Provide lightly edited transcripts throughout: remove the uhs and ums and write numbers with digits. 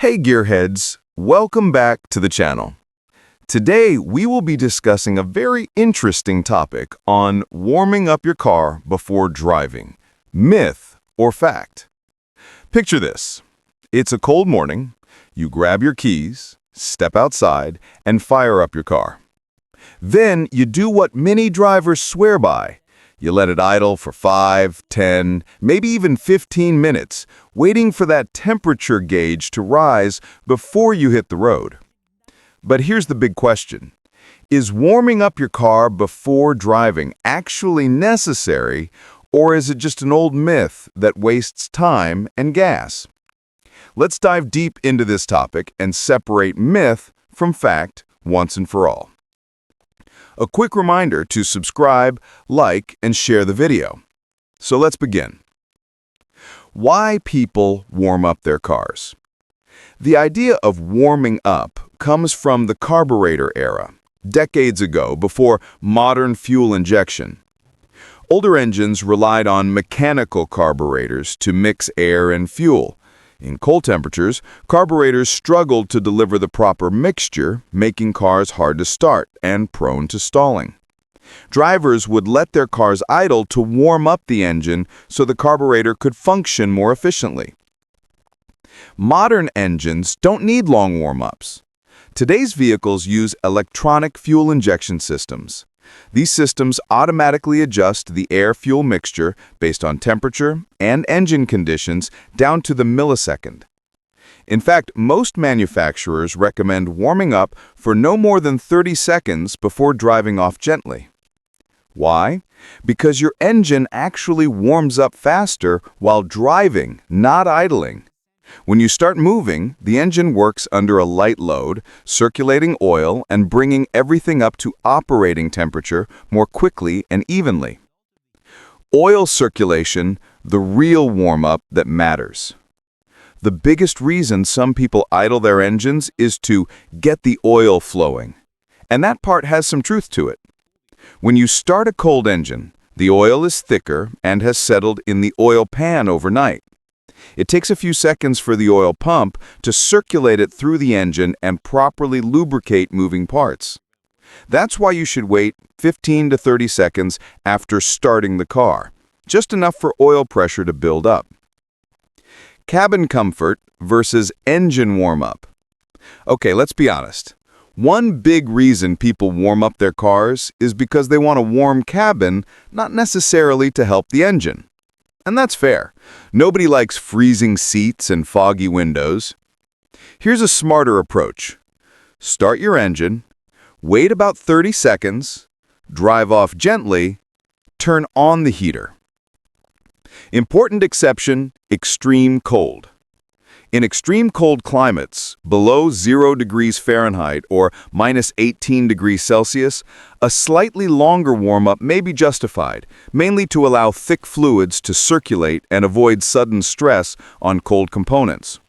Hey gearheads, welcome back to the channel. Today we will be discussing a very interesting topic on warming up your car before driving. Myth or fact? Picture this. It's a cold morning, you grab your keys, step outside, and fire up your car. Then you do what many drivers swear by. You let it idle for 5, 10, maybe even 15 minutes, waiting for that temperature gauge to rise before you hit the road. But here's the big question. Is warming up your car before driving actually necessary, or is it just an old myth that wastes time and gas? Let's dive deep into this topic and separate myth from fact once and for all. A quick reminder to subscribe, like, and share the video. So let's begin. Why people warm up their cars? The idea of warming up comes from the carburetor era, decades ago, before modern fuel injection. Older engines relied on mechanical carburetors to mix air and fuel. In cold temperatures, carburetors struggled to deliver the proper mixture, making cars hard to start and prone to stalling. Drivers would let their cars idle to warm up the engine so the carburetor could function more efficiently. Modern engines don't need long warm-ups. Today's vehicles use electronic fuel injection systems. These systems automatically adjust the air-fuel mixture based on temperature and engine conditions down to the millisecond. In fact, most manufacturers recommend warming up for no more than 30 seconds before driving off gently. Why? Because your engine actually warms up faster while driving, not idling. When you start moving, the engine works under a light load, circulating oil and bringing everything up to operating temperature more quickly and evenly. Oil circulation, the real warm-up that matters. The biggest reason some people idle their engines is to get the oil flowing. And that part has some truth to it. When you start a cold engine, the oil is thicker and has settled in the oil pan overnight. It takes a few seconds for the oil pump to circulate it through the engine and properly lubricate moving parts. That's why you should wait 15 to 30 seconds after starting the car, just enough for oil pressure to build up. Cabin comfort versus engine warm-up. Okay, let's be honest. One big reason people warm up their cars is because they want a warm cabin, not necessarily to help the engine. And that's fair. Nobody likes freezing seats and foggy windows. Here's a smarter approach. Start your engine, wait about 30 seconds, drive off gently, turn on the heater. Important exception, extreme cold. In extreme cold climates, below 0 degrees Fahrenheit or minus 18 degrees Celsius, a slightly longer warm-up may be justified, mainly to allow thick fluids to circulate and avoid sudden stress on cold components.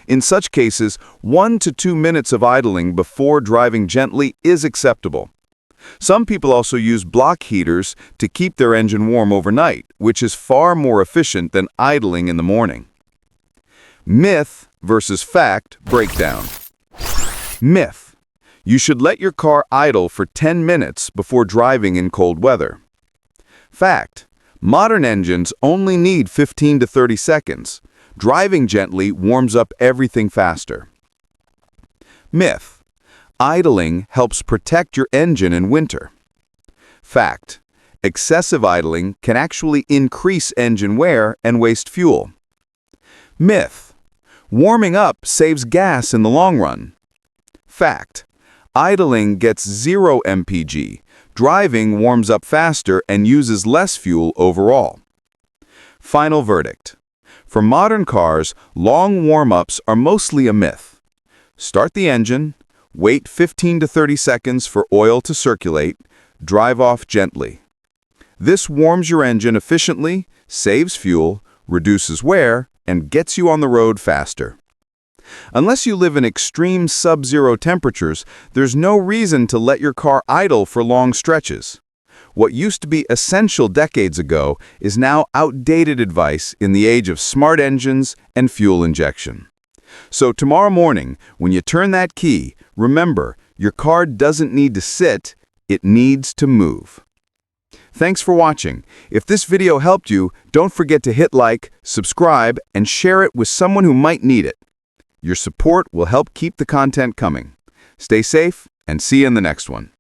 In such cases, 1 to 2 minutes of idling before driving gently is acceptable. Some people also use block heaters to keep their engine warm overnight, which is far more efficient than idling in the morning. Myth versus fact breakdown. Myth. You should let your car idle for 10 minutes before driving in cold weather. Fact. Modern engines only need 15 to 30 seconds. Driving gently warms up everything faster. Myth. Idling helps protect your engine in winter. Fact. Excessive idling can actually increase engine wear and waste fuel. Myth. Warming up saves gas in the long run. Fact. Idling gets 0 mpg. Driving warms up faster and uses less fuel overall. Final verdict. For modern cars, long warm-ups are mostly a myth. Start the engine, wait 15 to 30 seconds for oil to circulate, drive off gently. This warms your engine efficiently, saves fuel, reduces wear, and gets you on the road faster. Unless you live in extreme sub-zero temperatures, there's no reason to let your car idle for long stretches. What used to be essential decades ago is now outdated advice in the age of smart engines and fuel injection. So tomorrow morning, when you turn that key, remember, your car doesn't need to sit, it needs to move. Thanks for watching. If this video helped you, don't forget to hit like, subscribe, and share it with someone who might need it. Your support will help keep the content coming. Stay safe and see you in the next one.